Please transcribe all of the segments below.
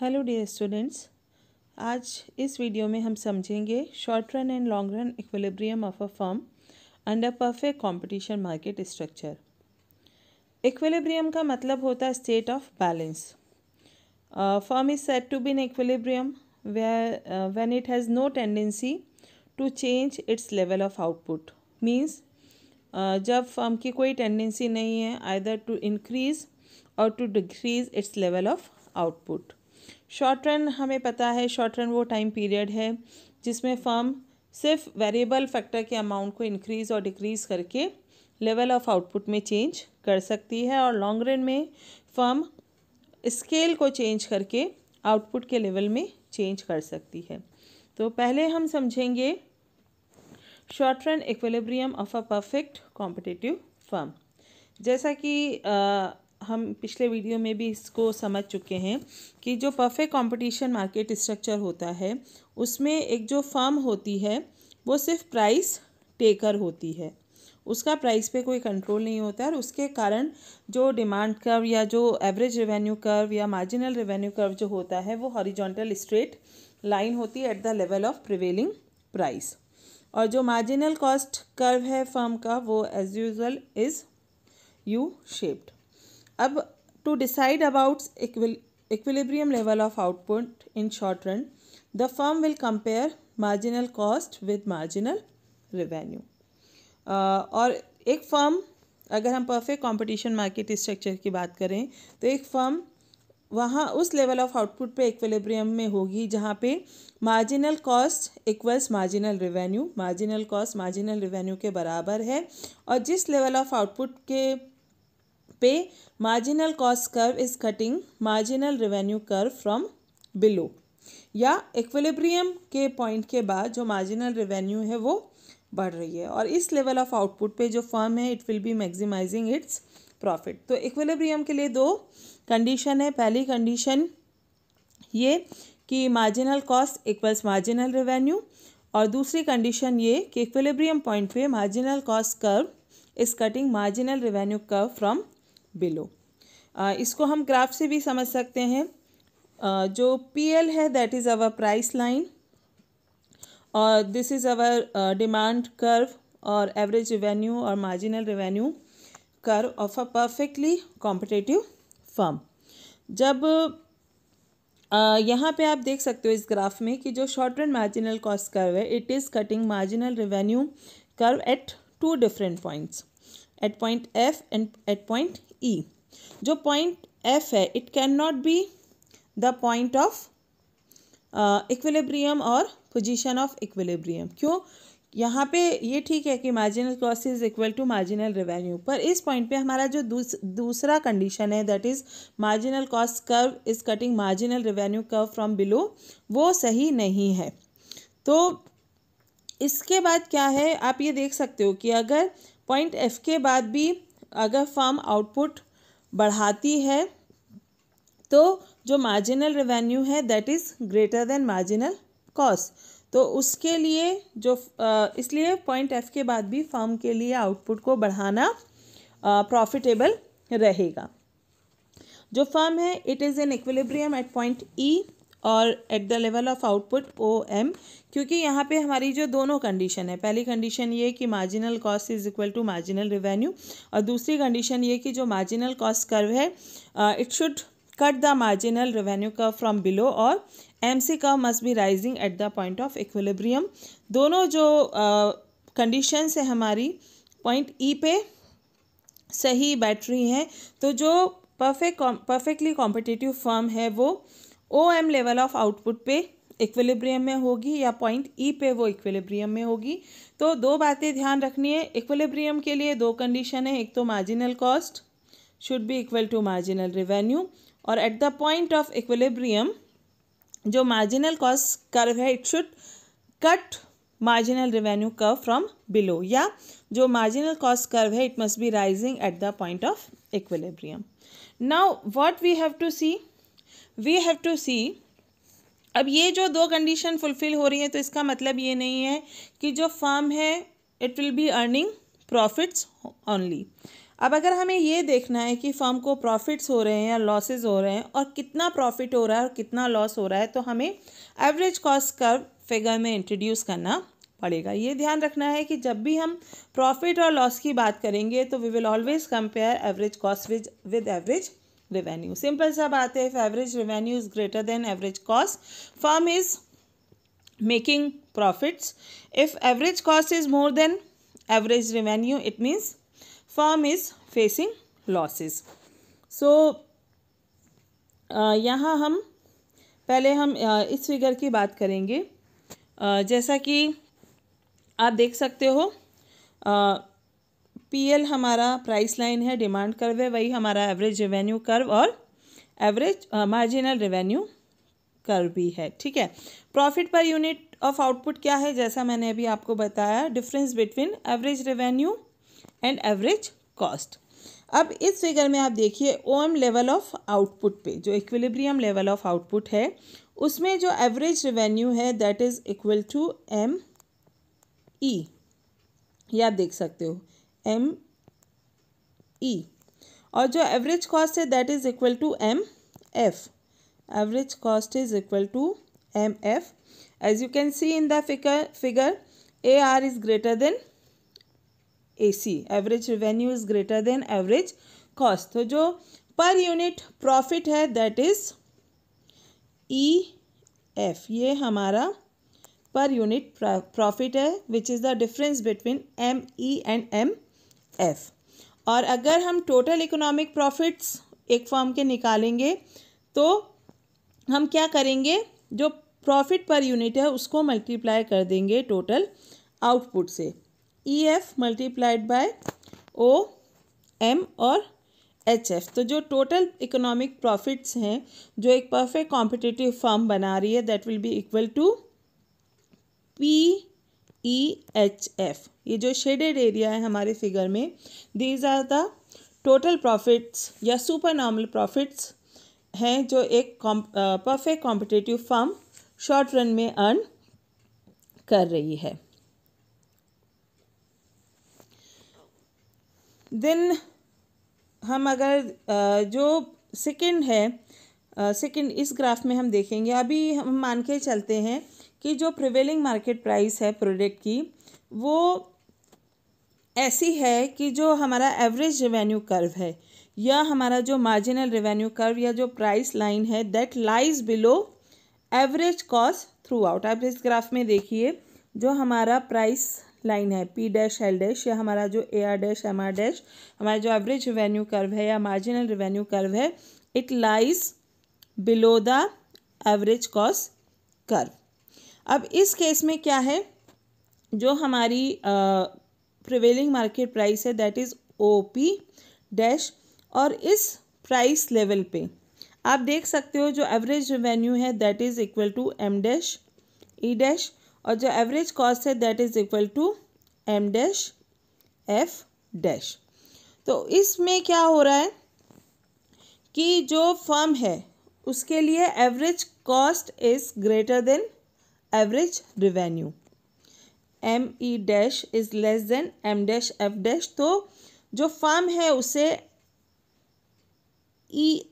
Hello dear students, आज इस video में हम समझेंगे short run and long run equilibrium of a firm under perfect competition market structure. Equilibrium का मतलब होता है state of balance. Firm is said to be in equilibrium when it has no tendency to change its level of output. Means जब firm की कोई tendency नहीं है either to increase और to decrease its level of output. Short run हमें पता है, short run वो टाइम पीरियड है जिसमें फर्म सिर्फ वेरिएबल फैक्टर के अमाउंट को इंक्रीज़ और डिक्रीज़ करके लेवल ऑफ आउटपुट में चेंज कर सकती है, और लॉन्ग रन में फर्म स्केल को चेंज करके आउटपुट के लेवल में चेंज कर सकती है। तो पहले हम समझेंगे short run equilibrium of a perfect competitive firm. जैसा कि हम पिछले वीडियो में भी इसको समझ चुके हैं कि जो परफेक्ट कंपटीशन मार्केट स्ट्रक्चर होता है उसमें एक जो फर्म होती है वो सिर्फ प्राइस टेकर होती है, उसका प्राइस पे कोई कंट्रोल नहीं होता है, और उसके कारण जो डिमांड कर्व या जो एवरेज रेवेन्यू कर्व या मार्जिनल रेवेन्यू कर्व जो होता है वो हॉरिजॉन्टल स्ट्रेट लाइन होती है at the level of prevailing price, और जो मार्जिनल कॉस्ट कर्व है फर्म का वो as usual is U shaped. अब to decide about equilibrium level of output in short run, the firm will compare marginal cost with marginal revenue। और एक firm, अगर हम परफेक्ट कंपटीशन मार्केट स्ट्रक्चर की बात करें तो एक फर्म वहाँ उस लेवल ऑफ आउटपुट पे इक्विलिब्रियम में होगी जहाँ पे marginal cost equals marginal revenue, marginal cost marginal revenue के बराबर है, और जिस लेवल ऑफ आउटपुट के पे marginal cost curve is cutting marginal revenue curve from below, या इक्विलिब्रियम के पॉइंट के बाद जो मार्जिनल रेवेन्यू है वो बढ़ रही है, और इस लेवल ऑफ आउटपुट पे जो फर्म है it will be maximising its profit. तो इक्विलिब्रियम के लिए दो कंडीशन है। पहली कंडीशन ये कि marginal cost equals marginal revenue, और दूसरी कंडीशन ये कि इक्विलिब्रियम पॉइंट पे marginal cost curve is cutting marginal revenue curve from below. इसको हम ग्राफ से भी समझ सकते हैं। जो PL है that is our price line, और this is our demand curve और एवरेज रेवेन्यू और marginal revenue curve of a perfectly competitive firm. जब यहाँ पे आप देख सकते हो इस ग्राफ में कि जो short run marginal cost curve है it is cutting marginal revenue curve at two different points, at point F and at point E। जो पॉइंट F है it can not be the point of equilibrium और position of equilibrium. क्यों? यहाँ पे ये ठीक है कि marginal cost is equal to marginal revenue, पर इस पॉइंट पे हमारा जो दूसरा कंडीशन है that is marginal cost curve is cutting marginal revenue curve from below, वो सही नहीं है। तो इसके बाद क्या है, आप ये देख सकते हो कि अगर पॉइंट F के बाद भी अगर फर्म आउटपुट बढ़ाती है तो जो मार्जिनल रेवेन्यू है that is greater than marginal cost, तो उसके लिए जो इसलिए पॉइंट F के बाद भी फर्म के लिए आउटपुट को बढ़ाना प्रॉफिटेबल रहेगा। जो फर्म है it is in equilibrium at point E और at the level of output OM, क्योंकि यहाँ पे हमारी जो दोनों कंडीशन है, पहली कंडीशन ये कि marginal cost is equal to marginal revenue, और दूसरी कंडीशन ये कि जो मार्जिनल कॉस्ट कर्व है it should cut the marginal revenue curve from below, और MC curve must be rising at the point of equilibrium. दोनों जो कंडीशंस है हमारी पॉइंट E पे सही बैठ रही हैं, तो जो परफेक्टली कॉम्पिटिटिव फर्म है वो OM लेवल ऑफ आउटपुट पे इक्विलिब्रियम में होगी या पॉइंट E पे वो इक्विलिब्रियम में होगी। तो दो बातें ध्यान रखनी है, इक्विलिब्रियम के लिए दो कंडीशन है, एक तो marginal cost should be equal to marginal revenue, और at the point of equilibrium जो मार्जिनल कॉस्ट कर्व है it should cut marginal revenue curve from below, या जो मार्जिनल कॉस्ट कर्व है it must be rising at the point of equilibrium. Now what we have to see, अब ये जो दो condition fulfil हो रही है तो इसका मतलब ये नहीं है कि जो फर्म है it will be earning profits only. अब अगर हमें ये देखना है कि फर्म को प्रॉफिट्स हो रहे हैं या लॉसेस हो रहे हैं और कितना प्रॉफिट हो रहा है और कितना लॉस हो रहा है, तो हमें एवरेज कॉस्ट कर्व फिगर में इंट्रोड्यूस करना पड़ेगा। ये ध्यान रखना है कि जब भी हम प्रॉफिट और लॉस की बात करेंगे तो we will always compare average cost with average revenue. Simple सा बात है, if average revenue is greater than average cost, firm is making profits. If average cost is more than average revenue, it means firm is facing losses. So यहाँ हम पहले इस figure की बात करेंगे। जैसा कि आप देख सकते हो, पीएल हमारा प्राइस लाइन है, डिमांड कर्व है, वही हमारा एवरेज रेवेन्यू कर्व और एवरेज मार्जिनल रेवेन्यू कर्व भी है। ठीक है, profit per unit of output क्या है, जैसा मैंने अभी आपको बताया, difference between average revenue and average cost. अब इस फिगर में आप देखिए ओएम लेवल ऑफ आउटपुट पे, जो इक्विलिब्रियम लेवल ऑफ आउटपुट है, उसमें जो एवरेज रेवेन्यू है that is equal to M E, ये आप देख सकते हो एम ई, और जो एवरेज कॉस्ट है that is equal to M F, average cost is equal to M F. As you can see in the figure A R is greater than AC, average revenue is greater than average cost. तो जो per unit profit है that is EF, ये हमारा पर unit profit है which is the difference between ME and MF। और अगर हम टोटल इकोनॉमिक प्रॉफिट्स एक फर्म के निकालेंगे तो हम क्या करेंगे, जो प्रॉफिट पर यूनिट है उसको मल्टीप्लाई कर देंगे टोटल आउटपुट से, EF मल्टीप्लाइड बाय OM और HF। तो जो टोटल इकोनॉमिक प्रॉफिट्स हैं जो एक परफेक्ट कॉम्पिटिटिव फर्म बना रही है that will be equal to PEHF। ये जो शेडेड एरिया है हमारे फिगर में, these are the total profits या सुपर नॉर्मल प्रॉफिट्स हैं जो एक perfect competitive firm short run में अर्न कर रही है। देन हम अगर जो सेकंड है, सेकंड इस ग्राफ में हम देखेंगे, अभी हम मान के चलते हैं कि जो प्रिवेलिंग मार्केट प्राइस है प्रोडक्ट की वो ऐसी है कि जो हमारा एवरेज रेवेन्यू कर्व है या हमारा जो मार्जिनल रेवेन्यू कर्व या जो प्राइस लाइन है that lies below average cost through out. आप इस ग्राफ में देखिए जो हमारा प्राइस लाइन है P डैश L डैश या हमारा जो AR डैश MR डैश, हमारा जो एवरेज रेवेन्यू कर्व है या मार्जिनल रेवेन्यू कर्व है, it lies below the average cost curve. अब इस केस में क्या है, जो हमारी प्रिवेलिंग मार्केट प्राइस है दैट इज OP डैश, और इस प्राइस लेवल पे आप देख सकते हो जो एवरेज रेवेन्यू है that is equal to M dash E dash, और जो एवरेज कॉस्ट है that is equal to M dash F dash. तो इसमें क्या हो रहा है कि जो फर्म है उसके लिए average cost is greater than average revenue, ME dash is less than M dash F dash. तो जो फर्म है उसे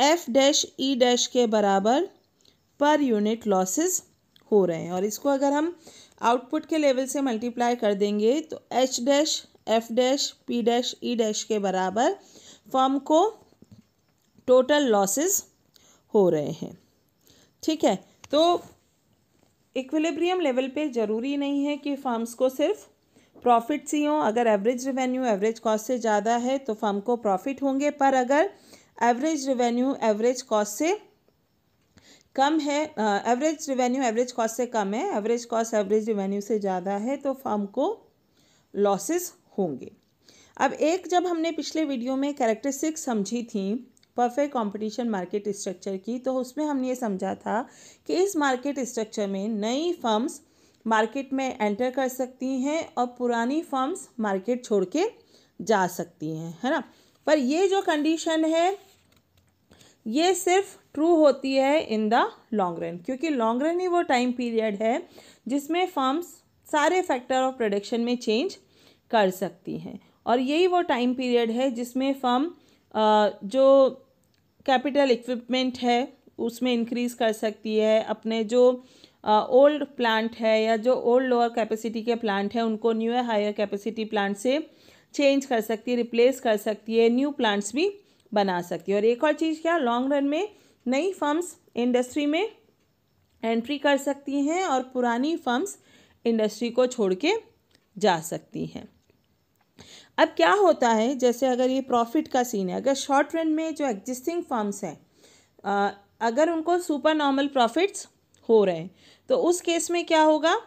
F डैश E डैश के बराबर पर यूनिट लॉसेस हो रहे हैं, और इसको अगर हम आउटपुट के लेवल से मल्टीप्लाई कर देंगे तो H dash F dash P dash E dash के बराबर फर्म को टोटल लॉसेस हो रहे हैं। ठीक है, तो इक्विलिब्रियम लेवल पे ज़रूरी नहीं है कि फर्म्स को सिर्फ प्रॉफिट्स ही हों। अगर एवरेज रेवेन्यू एवरेज कॉस्ट से ज़्यादा है तो फर्म को प्रॉफिट होंगे, पर अगर एवरेज रेवेन्यू एवरेज कॉस्ट से कम है, एवरेज रेवेन्यू एवरेज कॉस्ट से कम है, एवरेज कॉस्ट एवरेज रेवेन्यू से ज़्यादा है, तो फर्म को लॉसेस होंगे। अब एक जब हमने पिछले वीडियो में कैरेक्टरिस्टिक्स समझी थी परफेक्ट कंपटीशन मार्केट स्ट्रक्चर की, तो उसमें हमने ये समझा था कि इस मार्केट स्ट्रक्चर में नई फर्म्स मार्केट में एंटर कर सकती हैं और पुरानी फर्म्स मार्केट छोड़ के जा सकती हैं, है ना। पर ये जो कंडीशन है ये सिर्फ ट्रू होती है इन द लॉन्ग रन, क्योंकि लॉन्ग रन ही वो टाइम पीरियड है जिसमें फर्म्स सारे फैक्टर ऑफ प्रोडक्शन में चेंज कर सकती हैं, और यही वो टाइम पीरियड है जिसमें फर्म जो कैपिटल इक्विपमेंट है उसमें इंक्रीज़ कर सकती है, अपने जो ओल्ड प्लांट है या जो ओल्ड लोअर कैपेसिटी के प्लांट है उनको न्यू हायर कैपेसिटी प्लांट से चेंज कर सकती है, रिप्लेस कर सकती है, न्यू प्लांट्स भी बना सकती है। और एक और चीज़ क्या, लॉन्ग रन में नई फर्म्स इंडस्ट्री में एंट्री कर सकती हैं और पुरानी फर्म्स इंडस्ट्री को छोड़ के जा सकती हैं। अब क्या होता है, जैसे अगर ये प्रॉफिट का सीन है, अगर शॉर्ट रन में जो एग्जिस्टिंग फर्म्स हैं अगर उनको सुपर नॉर्मल प्रॉफिट्स हो रहे हैं तो उस केस में क्या होगा,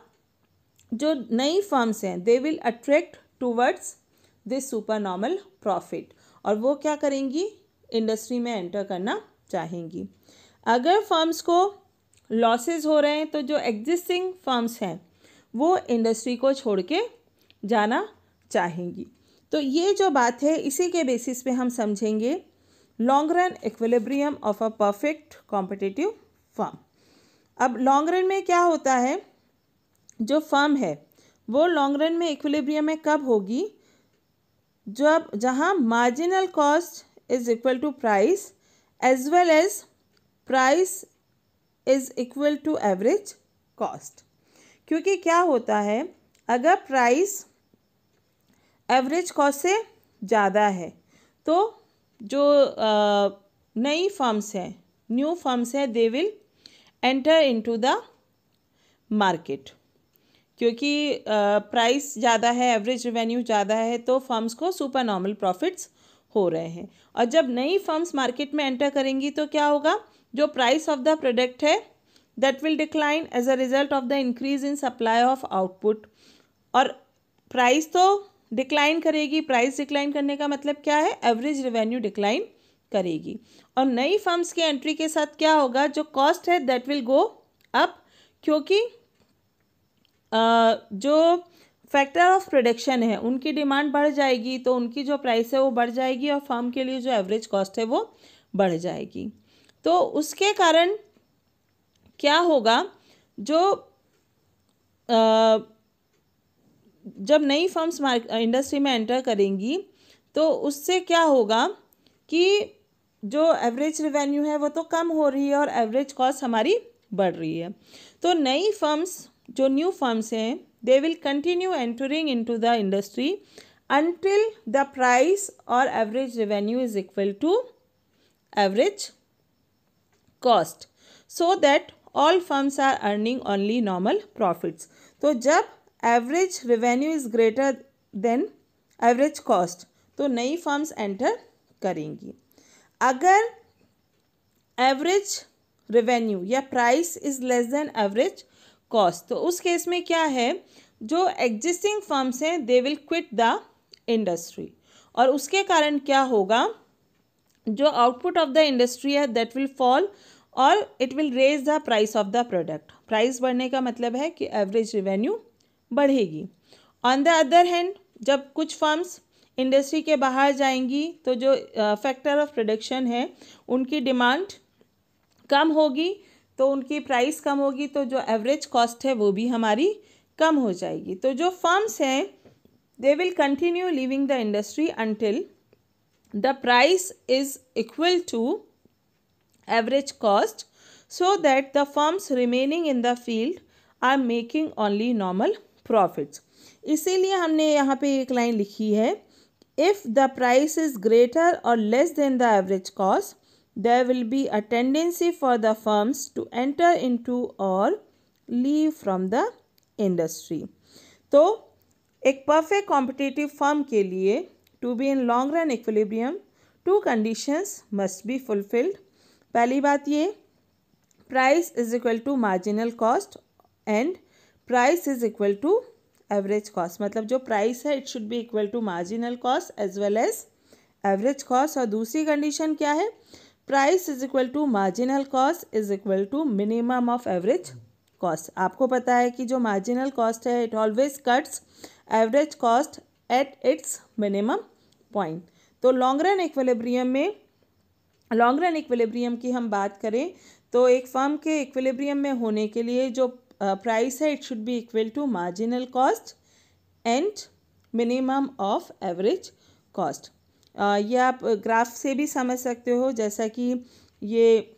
जो नई फर्म्स हैं they will attract towards this super normal profit और वो क्या करेंगी, इंडस्ट्री में एंटर करना चाहेंगी। अगर फर्म्स को लॉसेस हो रहे हैं तो जो एग्जिस्टिंग फर्म्स हैं वो इंडस्ट्री को छोड़ के जाना चाहेंगी। तो ये जो बात है इसी के बेसिस पे हम समझेंगे long run equilibrium of a perfect competitive firm. अब लॉन्ग रन में क्या होता है, जो फर्म है वो लॉन्ग रन में इक्विलिब्रियम में कब होगी, जब जहाँ marginal cost is equal to price as well as price is equal to average cost. क्योंकि क्या होता है, अगर प्राइस एवरेज कॉस्ट से ज़्यादा है तो जो नई फर्म्स हैं, न्यू फर्म्स हैं, they will enter into the market. क्योंकि प्राइस ज़्यादा है, एवरेज रेवेन्यू ज़्यादा है तो फर्म्स को सुपर नॉर्मल प्रॉफिट्स हो रहे हैं। और जब नई फर्म्स मार्केट में एंटर करेंगी तो क्या होगा, जो प्राइस ऑफ द प्रोडक्ट है that will decline as a result of the increase in supply of output. और प्राइस तो डिक्लाइन करेगी, प्राइस डिक्लाइन करने का मतलब क्या है, एवरेज रेवेन्यू डिक्लाइन करेगी। और नई फर्म्स की एंट्री के साथ क्या होगा, जो कॉस्ट है दैट विल गो अप, क्योंकि जो फैक्टर ऑफ प्रोडक्शन है उनकी डिमांड बढ़ जाएगी तो उनकी जो प्राइस है वो बढ़ जाएगी और फर्म के लिए जो एवरेज कॉस्ट है वो बढ़ जाएगी। तो उसके कारण क्या होगा, जो जब नई फर्म्स इंडस्ट्री में एंटर करेंगी तो उससे क्या होगा कि जो एवरेज रेवेन्यू है वो तो कम हो रही है और एवरेज कॉस्ट हमारी बढ़ रही है। तो नई फर्म्स, जो न्यू फर्म्स हैं, they will continue entering into the industry until the price or average revenue is equal to average cost, so that all firms are earning only normal profits. तो जब average revenue is greater than average cost तो नई firms enter करेंगी. अगर average revenue या price is less than average cost तो उस case में क्या है, जो एग्जिस्टिंग फर्म्स हैं they will quit the industry और उसके कारण क्या होगा, जो आउटपुट ऑफ द इंडस्ट्री है दैट विल फॉल और it will raise the price of the product. Price बढ़ने का मतलब है कि एवरेज रेवेन्यू बढ़ेगी. ऑन द अदर हैंड जब कुछ फर्म्स इंडस्ट्री के बाहर जाएंगी तो जो फैक्टर ऑफ प्रोडक्शन है उनकी डिमांड कम होगी तो उनकी प्राइस कम होगी तो जो एवरेज कॉस्ट है वो भी हमारी कम हो जाएगी. तो जो फर्म्स हैं they will continue leaving the industry until the price is equal to average cost so that the firms remaining in the field are making only normal profits. इसीलिए हमने यहाँ पे एक लाइन लिखी है, if the price is greater or less than the average cost, there will be a tendency for the firms to enter into or leave from the industry. तो एक perfect competitive firm के लिए to be in long run equilibrium, two conditions must be fulfilled. पहली बात ये, price is equal to marginal cost and price is equal to average cost. मतलब जो price है it should be equal to marginal cost as well as average cost. और दूसरी condition क्या है, price is equal to marginal cost is equal to minimum of average cost. आपको पता है कि जो मार्जिनल कॉस्ट है it always cuts average cost at its minimum point. तो लॉन्ग रन इक्विलिब्रियम की हम बात करें तो एक फर्म के इक्विलिब्रियम में होने के लिए जो प्राइस है it should be equal to marginal cost and minimum of average cost. ये आप ग्राफ से भी समझ सकते हो, जैसा कि ये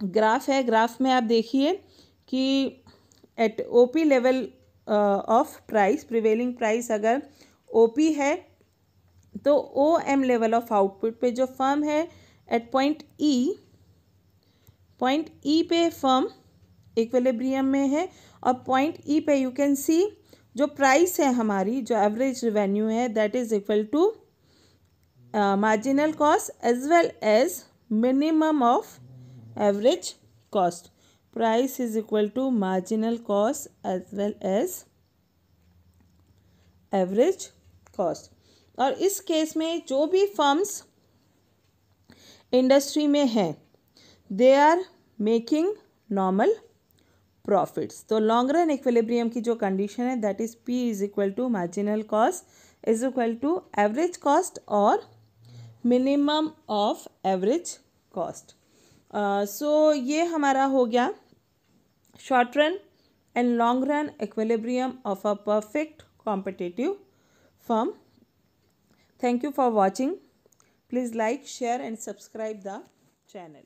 ग्राफ है, ग्राफ में आप देखिए कि at OP level of price, prevailing price अगर ओपी है तो O M level of output पे जो फर्म है एट पॉइंट ई पे फर्म इक्विलिब्रियम में है, और पॉइंट ई पे यू कैन सी जो प्राइस है हमारी, जो एवरेज रेवेन्यू है, that is equal to marginal cost as well as minimum of average cost. Price is equal to marginal cost as well as average cost. और इस केस में जो भी फर्म्स इंडस्ट्री में हैं they are making normal profits. तो long run equilibrium की जो कंडीशन है that is P is equal to marginal cost is equal to average cost और minimum of average cost. So ये हमारा हो गया short run and long run equilibrium of a perfect competitive firm. Thank you for watching. Please like, share and subscribe the channel.